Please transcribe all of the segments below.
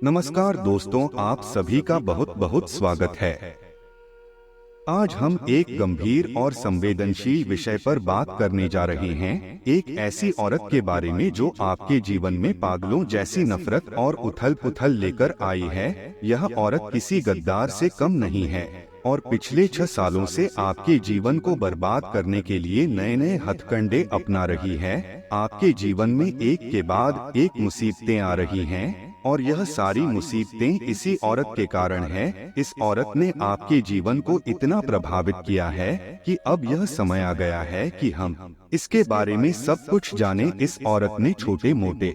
नमस्कार दोस्तों, आप सभी का बहुत बहुत स्वागत है। आज हम एक गंभीर और संवेदनशील विषय पर बात करने जा रहे हैं। एक ऐसी औरत के बारे में जो आपके जीवन में पागलों जैसी नफरत और उथल-पुथल लेकर आई है। यह औरत किसी गद्दार से कम नहीं है और पिछले 6 सालों से आपके जीवन को बर्बाद करने के लिए नए नए हथकंडे अपना रही है। आपके जीवन में एक के बाद एक मुसीबतें आ रही हैं और यह सारी मुसीबतें इसी औरत के कारण है। इस औरत ने आपके जीवन को इतना प्रभावित किया है कि अब यह समय आ गया है कि हम इसके बारे में सब कुछ जानें। इस औरत ने छोटे मोटे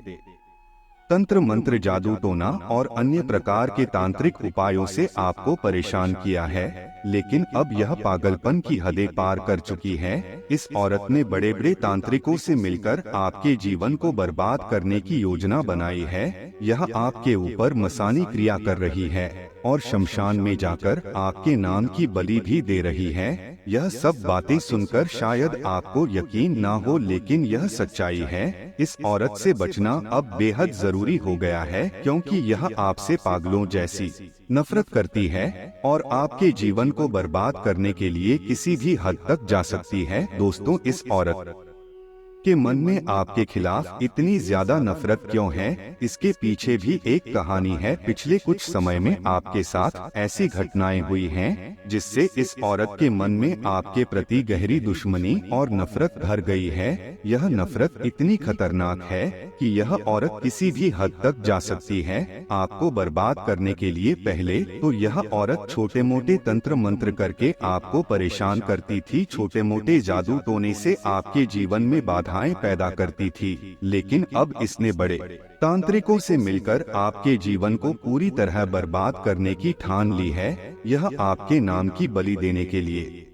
तंत्र मंत्र, जादू टोना और अन्य प्रकार के तांत्रिक उपायों से आपको परेशान किया है, लेकिन अब यह पागलपन की हदें पार कर चुकी है। इस औरत ने बड़े बड़े तांत्रिकों से मिलकर आपके जीवन को बर्बाद करने की योजना बनाई है। यह आपके ऊपर मसानी क्रिया कर रही है और शमशान में जाकर आपके नाम की बलि भी दे रही है। यह सब बातें सुनकर शायद आपको यकीन ना हो, लेकिन यह सच्चाई है। इस औरत से बचना अब बेहद जरूरी हो गया है, क्योंकि यह आपसे पागलों जैसी नफरत करती है और आपके जीवन को बर्बाद करने के लिए किसी भी हद तक जा सकती है। दोस्तों, इस औरत के मन में आपके खिलाफ इतनी ज्यादा नफरत क्यों है? इसके पीछे भी एक कहानी है। पिछले कुछ समय में आपके साथ ऐसी घटनाएं हुई हैं जिससे इस औरत के मन में आपके प्रति गहरी दुश्मनी और नफरत भर गई है। यह नफरत इतनी खतरनाक है कि यह औरत किसी भी हद तक जा सकती है आपको बर्बाद करने के लिए। पहले तो यह औरत छोटे मोटे तंत्र मंत्र करके आपको परेशान करती थी, छोटे मोटे जादू टोने से आपके जीवन में बाधाएं पैदा करती थी, लेकिन अब इसने बड़े तांत्रिकों से मिलकर आपके जीवन को पूरी तरह बर्बाद करने की ठान ली है। यह आपके नाम की बलि देने के लिए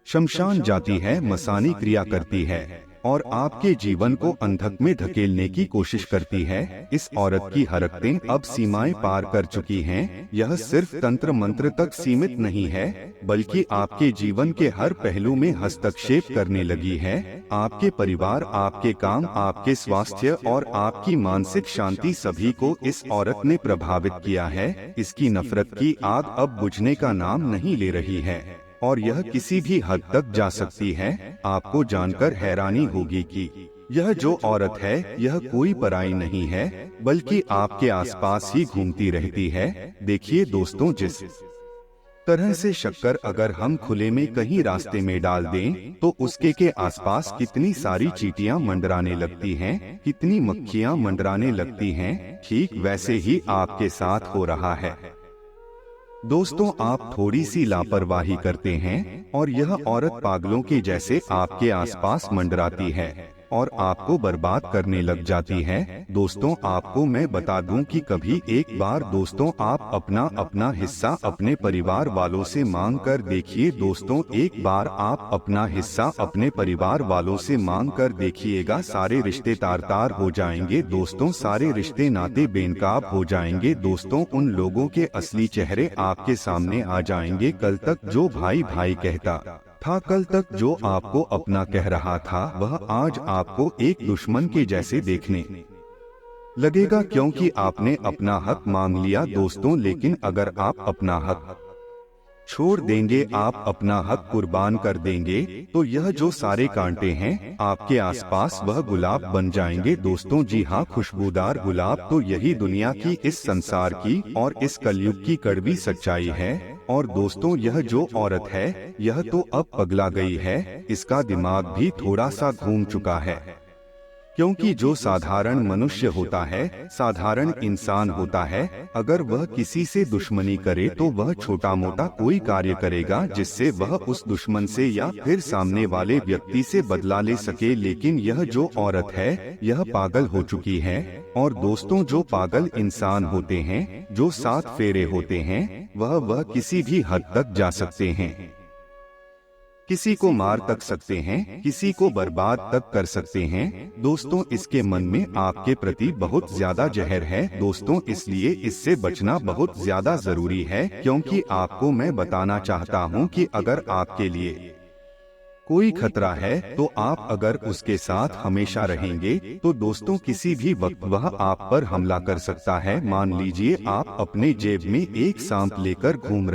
शमशान जाती है, मसानी क्रिया करती है और आपके जीवन को अंधक में धकेलने की कोशिश करती है। इस औरत की हरकतें अब सीमाएं पार कर चुकी हैं। यह सिर्फ तंत्र मंत्र तक सीमित नहीं है, बल्कि आपके जीवन के हर पहलू में हस्तक्षेप करने लगी है। आपके परिवार, आपके काम, आपके स्वास्थ्य और आपकी मानसिक शांति, सभी को इस औरत ने प्रभावित किया है। इसकी नफरत की आग अब बुझने का नाम नहीं ले रही है और यह किसी भी हद तक जा सकती है। आपको जानकर हैरानी होगी कि यह जो औरत है यह कोई पराई नहीं है, बल्कि आपके आसपास ही घूमती रहती है। देखिए दोस्तों, जिस तरह से शक्कर अगर हम खुले में कहीं रास्ते में डाल दें तो उसके के आसपास कितनी सारी चींटियां मंडराने लगती हैं, कितनी मक्खियां मंडराने लगती हैं, ठीक वैसे ही आपके साथ हो रहा है। दोस्तों, आप थोड़ी सी लापरवाही करते हैं और यह औरत पागलों के जैसे आपके आसपास मंडराती है और आपको बर्बाद करने लग जाती है। दोस्तों, आपको मैं बता दूं कि कभी एक बार दोस्तों आप अपना हिस्सा अपने परिवार वालों से मांग कर देखिए। दोस्तों, एक बार आप अपना हिस्सा अपने परिवार वालों से मांग कर देखिएगा, सारे रिश्ते तार-तार हो जाएंगे। दोस्तों, सारे रिश्ते नाते बेनकाब हो जाएंगे। दोस्तों, उन लोगों के असली चेहरे आपके सामने आ जाएंगे। कल तक जो भाई भाई कहता था, कल तक जो आपको अपना कह रहा था, वह आज आपको एक दुश्मन के जैसे देखने लगेगा, क्योंकि आपने अपना हक मांग लिया। दोस्तों, लेकिन अगर आप अपना हक छोड़ देंगे, आप अपना हक कुर्बान कर देंगे, तो यह जो सारे कांटे हैं आपके आसपास वह गुलाब बन जाएंगे। दोस्तों, जी हाँ, खुशबूदार गुलाब। तो यही दुनिया की, इस संसार की और इस कलयुग की कड़वी सच्चाई है। और दोस्तों, यह जो औरत है यह तो अब पगला गई है, इसका दिमाग भी थोड़ा सा घूम चुका है, क्योंकि जो साधारण मनुष्य होता है, साधारण इंसान होता है, अगर वह किसी से दुश्मनी करे तो वह छोटा मोटा कोई कार्य करेगा जिससे वह उस दुश्मन से या फिर सामने वाले व्यक्ति से बदला ले सके। लेकिन यह जो औरत है यह पागल हो चुकी है। और दोस्तों, जो पागल इंसान होते हैं, जो 7 फेरे होते हैं, वह किसी भी हद तक जा सकते हैं, किसी को मार तक सकते हैं, किसी को बर्बाद तक कर सकते हैं। दोस्तों, इसके मन में आपके प्रति बहुत ज्यादा जहर है। दोस्तों, इसलिए इससे बचना बहुत ज्यादा जरूरी है, क्योंकि आपको मैं बताना चाहता हूं कि अगर आपके लिए कोई खतरा है तो आप अगर उसके साथ हमेशा रहेंगे तो दोस्तों किसी भी वक्त वह आप पर हमला कर सकता है। मान लीजिए आप अपने जेब में एक सांप लेकर घूम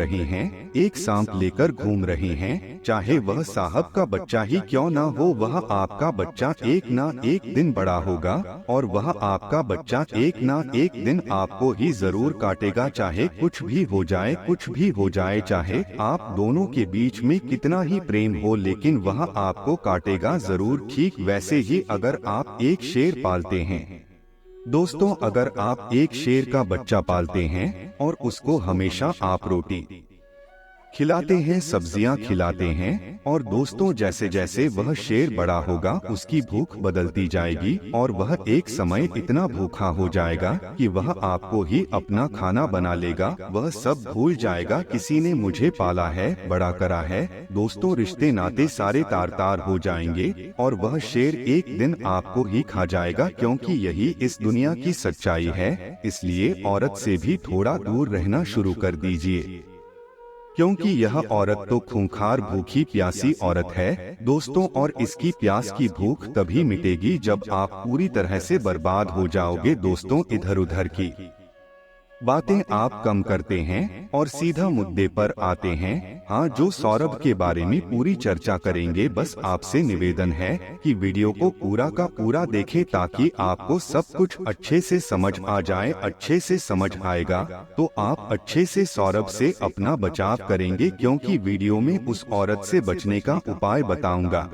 रहे हैं, चाहे वह साहब का बच्चा ही क्यों ना हो, वह आपका बच्चा एक ना एक दिन बड़ा होगा और वह आपका बच्चा एक ना एक दिन आपको ही जरूर काटेगा। चाहे कुछ भी हो जाए, चाहे आप दोनों के बीच में कितना ही प्रेम हो, लेकिन वह आपको काटेगा जरूर। ठीक वैसे ही अगर आप एक शेर पालते हैं दोस्तों, अगर आप एक शेर का बच्चा पालते हैं और उसको हमेशा आप रोटी खिलाते हैं, सब्जियां खिलाते हैं, और दोस्तों जैसे जैसे वह शेर बड़ा होगा उसकी भूख बदलती जाएगी और वह एक समय इतना भूखा हो जाएगा कि वह आपको ही अपना खाना बना लेगा। वह सब भूल जाएगा किसी ने मुझे पाला है, बड़ा करा है। दोस्तों रिश्ते नाते सारे तार तार हो जाएंगे और वह शेर एक दिन आपको ही खा जाएगा, क्योंकि यही इस दुनिया की सच्चाई है। इसलिए औरत से भी थोड़ा दूर रहना शुरू कर दीजिए, क्योंकि यह औरत तो खूंखार भूखी प्यासी औरत है दोस्तों, और इसकी प्यास की भूख तभी मिटेगी जब आप पूरी तरह से बर्बाद हो जाओगे। दोस्तों इधर उधर की बातें आप कम करते हैं और सीधा मुद्दे पर आते हैं। हाँ, जो सौरभ के बारे में पूरी चर्चा करेंगे, बस आपसे निवेदन है कि वीडियो को पूरा का पूरा देखें ताकि आपको सब कुछ अच्छे से समझ आ जाए। अच्छे से समझ आएगा तो आप अच्छे से सौरभ से अपना बचाव करेंगे, क्योंकि वीडियो में उस औरत से बचने का उपाय बताऊंगा।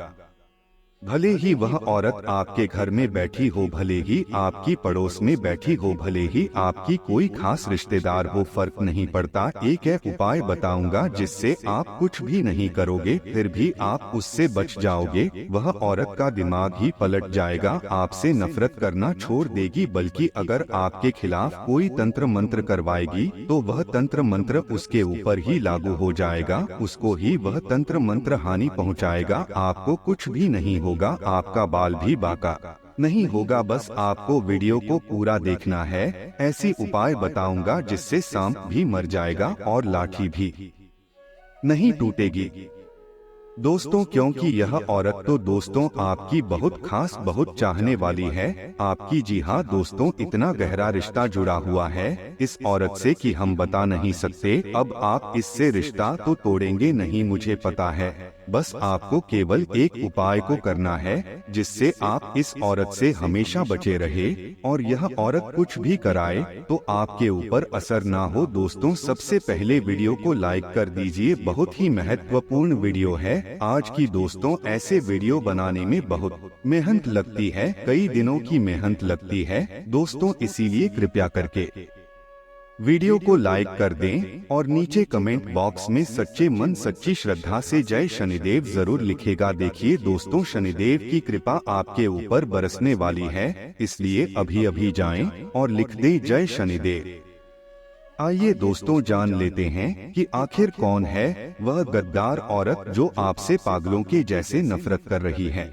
भले ही वह औरत आपके घर में बैठी हो, भले ही आपकी पड़ोस में बैठी हो, भले ही आपकी कोई खास रिश्तेदार हो, फर्क नहीं पड़ता। एक उपाय बताऊंगा जिससे आप कुछ भी नहीं करोगे फिर भी आप उससे बच जाओगे। वह औरत का दिमाग ही पलट जाएगा, आपसे नफरत करना छोड़ देगी, बल्कि अगर आपके खिलाफ कोई तंत्र मंत्र करवाएगी तो वह तंत्र मंत्र उसके ऊपर ही लागू हो जाएगा, उसको ही वह तंत्र मंत्र हानि पहुँचाएगा। आपको कुछ भी नहीं होगा, आपका बाल भी बाका नहीं होगा। बस आपको वीडियो को पूरा देखना है। ऐसी उपाय बताऊंगा जिससे सांप भी मर जाएगा और लाठी भी नहीं टूटेगी दोस्तों, क्योंकि यह औरत तो दोस्तों आपकी बहुत खास, बहुत चाहने वाली है आपकी। जी हाँ दोस्तों, इतना गहरा रिश्ता जुड़ा हुआ है इस औरत से कि हम बता नहीं सकते। अब आप इससे रिश्ता तो तोड़ेंगे नहीं, मुझे पता है। बस आपको केवल एक उपाय को करना है जिससे आप इस औरत से हमेशा बचे रहे, और यह औरत कुछ भी कराए तो आपके ऊपर असर ना हो। दोस्तों सबसे पहले वीडियो को लाइक कर दीजिए, बहुत ही महत्वपूर्ण वीडियो है आज की। दोस्तों ऐसे वीडियो बनाने में बहुत मेहनत लगती है, कई दिनों की मेहनत लगती है दोस्तों, इसीलिए कृपया करके वीडियो को लाइक कर दें और नीचे कमेंट बॉक्स में सच्चे मन सच्ची श्रद्धा से जय शनिदेव जरूर लिखेगा। देखिए दोस्तों, शनिदेव की कृपा आपके ऊपर बरसने वाली है, इसलिए अभी अभी जाएं और लिख दें जय शनिदेव। आइए दोस्तों जान लेते हैं कि आखिर कौन है वह गद्दार औरत जो आपसे पागलों के जैसे नफरत कर रही है।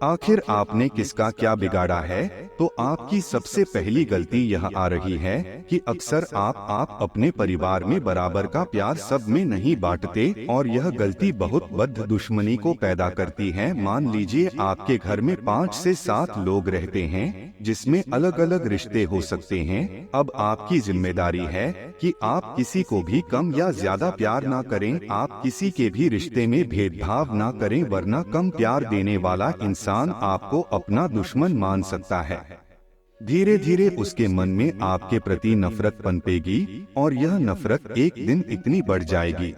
आखिर आपने किसका क्या बिगाड़ा है? तो आपकी सबसे पहली गलती यह आ रही है कि अक्सर आप अपने परिवार में बराबर का प्यार सब में नहीं बांटते, और यह गलती बहुत बद्ध दुश्मनी को पैदा करती है। मान लीजिए आपके घर में 5 से 7 लोग रहते हैं जिसमें अलग अलग रिश्ते हो सकते हैं। अब आपकी जिम्मेदारी है कि आप किसी को भी कम या ज्यादा प्यार ना करें, आप किसी के भी रिश्ते में भेदभाव ना करें, वरना कम प्यार देने वाला इंसान आपको अपना दुश्मन मान सकता है। धीरे धीरे उसके मन में आपके प्रति नफरत पनपेगी और यह नफरत एक दिन इतनी बढ़ जाएगी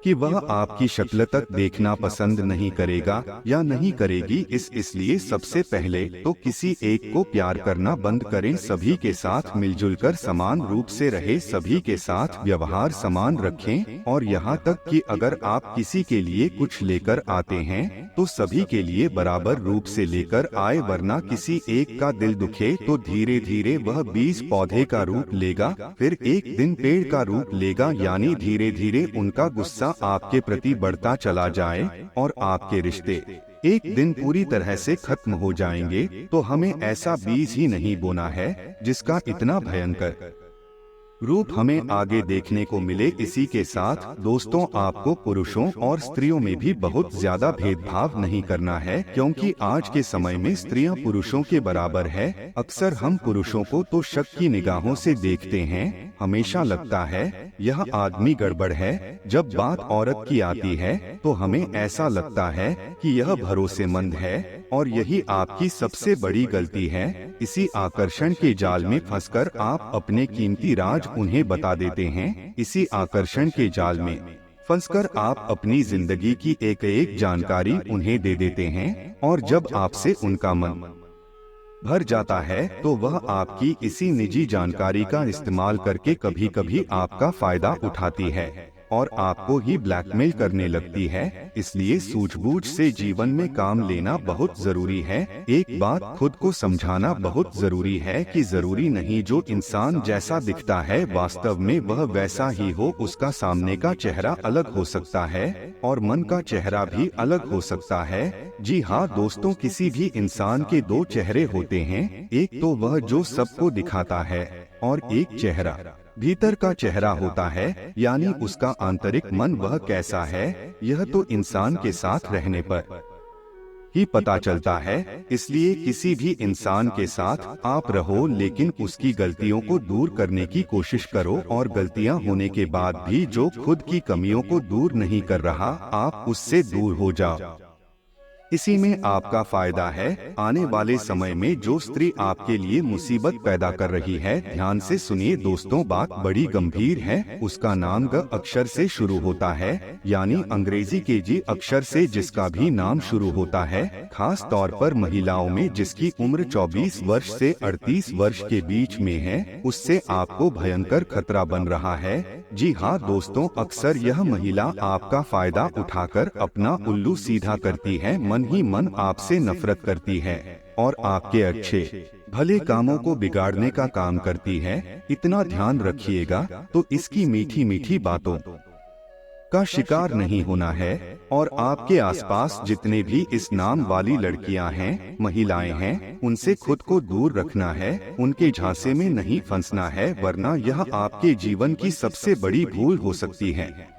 कि वह आपकी शक्ल तक देखना पसंद नहीं करेगा या नहीं करेगी। इसलिए सबसे पहले तो किसी एक को प्यार करना बंद करें, सभी के साथ मिलजुल कर समान रूप से रहे, सभी के साथ व्यवहार समान रखें, और यहाँ तक कि अगर आप किसी के लिए कुछ लेकर आते हैं तो सभी के लिए बराबर रूप से लेकर आए, वरना किसी एक का दिल दुखे तो धीरे धीरे वह 20 पौधे का रूप लेगा, फिर एक दिन पेड़ का रूप लेगा, यानी धीरे धीरे उनका गुस्सा आपके प्रति बढ़ता चला जाए और आपके रिश्ते एक दिन पूरी तरह से खत्म हो जाएंगे। तो हमें ऐसा बीज ही नहीं बोना है जिसका इतना भयंकर रूप हमें आगे देखने को मिले। इसी के साथ दोस्तों, आपको पुरुषों और स्त्रियों में भी बहुत ज्यादा भेदभाव नहीं करना है, क्योंकि आज के समय में स्त्रियां पुरुषों के बराबर है। अक्सर हम पुरुषों को तो शक की निगाहों से देखते हैं, हमेशा लगता है यह आदमी गड़बड़ है। जब बात औरत की आती है तो हमें ऐसा लगता है कि यह भरोसेमंद है, और यही आपकी सबसे बड़ी गलती है। इसी आकर्षण के जाल में फंसकर आप अपने कीमती राज उन्हें बता देते हैं। इसी आकर्षण के जाल में फंसकर आप अपनी जिंदगी की एक एक जानकारी उन्हें दे देते हैं, और जब आपसे उनका मन भर जाता है तो वह आपकी इसी निजी जानकारी का इस्तेमाल करके कभी कभी आपका फायदा उठाती है और आपको ही ब्लैकमेल करने लगती है। इसलिए सूझबूझ से जीवन में काम लेना बहुत जरूरी है। एक बात खुद को समझाना बहुत जरूरी है कि जरूरी नहीं जो इंसान जैसा दिखता है वास्तव में वह वैसा ही हो। उसका सामने का चेहरा अलग हो सकता है और मन का चेहरा भी अलग हो सकता है। जी हाँ दोस्तों, किसी भी इंसान के दो चेहरे होते हैं, एक तो वह जो सबको दिखाता है और एक चेहरा भीतर का चेहरा होता है, यानी उसका आंतरिक मन वह कैसा है यह तो इंसान के साथ रहने पर ही पता चलता है। इसलिए किसी भी इंसान के साथ आप रहो, लेकिन उसकी गलतियों को दूर करने की कोशिश करो, और गलतियां होने के बाद भी जो खुद की कमियों को दूर नहीं कर रहा, आप उससे दूर हो जाओ। इसी में आपका फायदा है। आने वाले समय में जो स्त्री आपके लिए मुसीबत पैदा कर रही है, ध्यान से सुनिए दोस्तों, बात बड़ी गंभीर है। उसका नाम ग अक्षर से शुरू होता है, यानी अंग्रेजी के जी अक्षर से जिसका भी नाम शुरू होता है। खास तौर पर महिलाओं में जिसकी उम्र 24 वर्ष से 38 वर्ष के बीच में है, उससे आपको भयंकर खतरा बन रहा है। जी हाँ दोस्तों, अक्सर यह महिला आपका फायदा उठाकर अपना उल्लू सीधा करती है। मन ही मन आपसे नफरत करती है और आपके अच्छे भले कामों को बिगाड़ने का काम करती है। इतना ध्यान रखिएगा तो इसकी मीठी मीठी बातों का शिकार नहीं होना है। और आपके आसपास जितने भी इस नाम वाली लड़कियां हैं, महिलाएं हैं, उनसे खुद को दूर रखना है, उनके झांसे में नहीं फंसना है, वरना यह आपके जीवन की सबसे बड़ी भूल हो सकती है।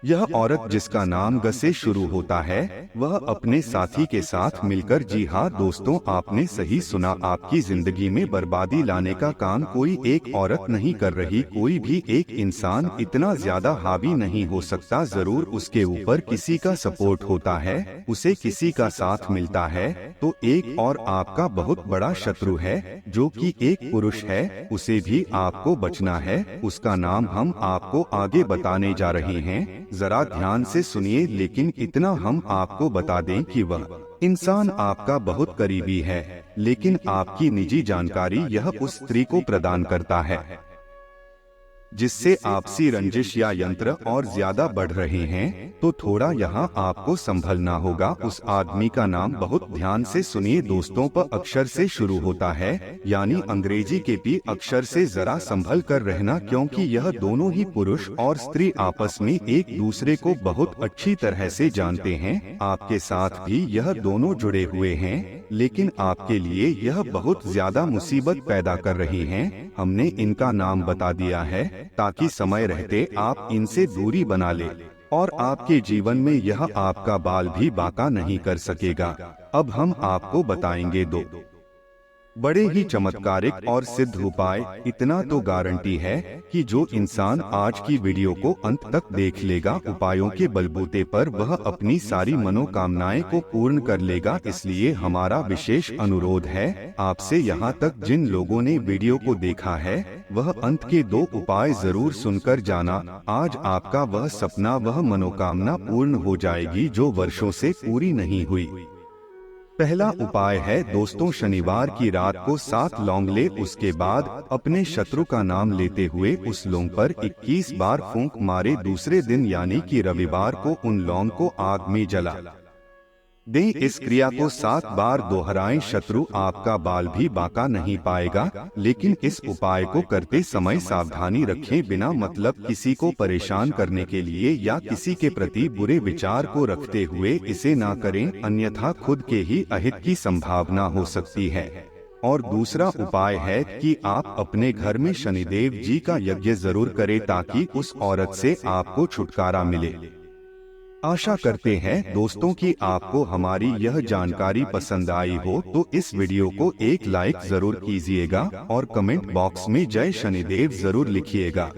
यह औरत जिसका नाम ग से शुरू होता है, वह अपने साथी के साथ मिलकर, जी हाँ दोस्तों आपने सही सुना, आपकी जिंदगी में बर्बादी लाने का काम कोई एक औरत नहीं कर रही। कोई भी एक इंसान इतना ज्यादा हावी नहीं हो सकता। जरूर उसके ऊपर किसी का सपोर्ट होता है, उसे किसी का साथ मिलता है, तो एक और आपका बहुत बड़ा शत्रु है जो कि एक पुरुष है। उसे भी आपको बचना है। उसका नाम हम आपको आगे बताने जा रहे हैं, जरा ध्यान से सुनिए। लेकिन इतना हम आपको बता दें कि वह इंसान आपका बहुत करीबी है, लेकिन आपकी निजी जानकारी यह उस स्त्री को प्रदान करता है, जिससे आपसी रंजिश या यंत्र और ज्यादा बढ़ रहे हैं। तो थोड़ा यहाँ आपको संभलना होगा। उस आदमी का नाम बहुत ध्यान से सुनिए दोस्तों, प अक्षर से शुरू होता है, यानी अंग्रेजी के पी अक्षर से। जरा संभल कर रहना, क्योंकि यह दोनों ही पुरुष और स्त्री आपस में एक दूसरे को बहुत अच्छी तरह से जानते हैं। आपके साथ भी यह दोनों जुड़े हुए हैं, लेकिन आपके लिए यह बहुत ज्यादा मुसीबत पैदा कर रही हैं। हमने इनका नाम बता दिया है ताकि समय रहते आप इनसे दूरी बना ले, और आपके जीवन में यह आपका बाल भी बाका नहीं कर सकेगा। अब हम आपको बताएंगे दो बड़े ही चमत्कारिक और सिद्ध उपाय। इतना तो गारंटी है कि जो इंसान आज की वीडियो को अंत तक देख लेगा, उपायों के बलबूते पर वह अपनी सारी मनोकामनाएं को पूर्ण कर लेगा। इसलिए हमारा विशेष अनुरोध है आपसे, यहाँ तक जिन लोगों ने वीडियो को देखा है वह अंत के दो उपाय जरूर सुनकर जाना। आज आपका वह सपना, वह मनोकामना पूर्ण हो जाएगी जो वर्षों से पूरी नहीं हुई। पहला उपाय है दोस्तों, शनिवार की रात को 7 लौंग ले, उसके बाद अपने शत्रु का नाम लेते हुए उस लौंग पर 21 बार फूंक मारे। दूसरे दिन यानी कि रविवार को उन लौंग को आग में जला दें। इस क्रिया को 7 बार दोहराएं। शत्रु आपका बाल भी बाका नहीं पाएगा, लेकिन इस उपाय को करते समय सावधानी रखें। बिना मतलब किसी को परेशान करने के लिए या किसी के प्रति बुरे विचार को रखते हुए इसे ना करें, अन्यथा खुद के ही अहित की संभावना हो सकती है। और दूसरा उपाय है कि आप अपने घर में शनिदेव जी का यज्ञ जरूर करें ताकि उस औरत से आपको छुटकारा मिले। आशा करते हैं दोस्तों कि आपको हमारी यह जानकारी पसंद आई हो, तो इस वीडियो को एक लाइक जरूर कीजिएगा और कमेंट बॉक्स में जय शनिदेव जरूर लिखिएगा।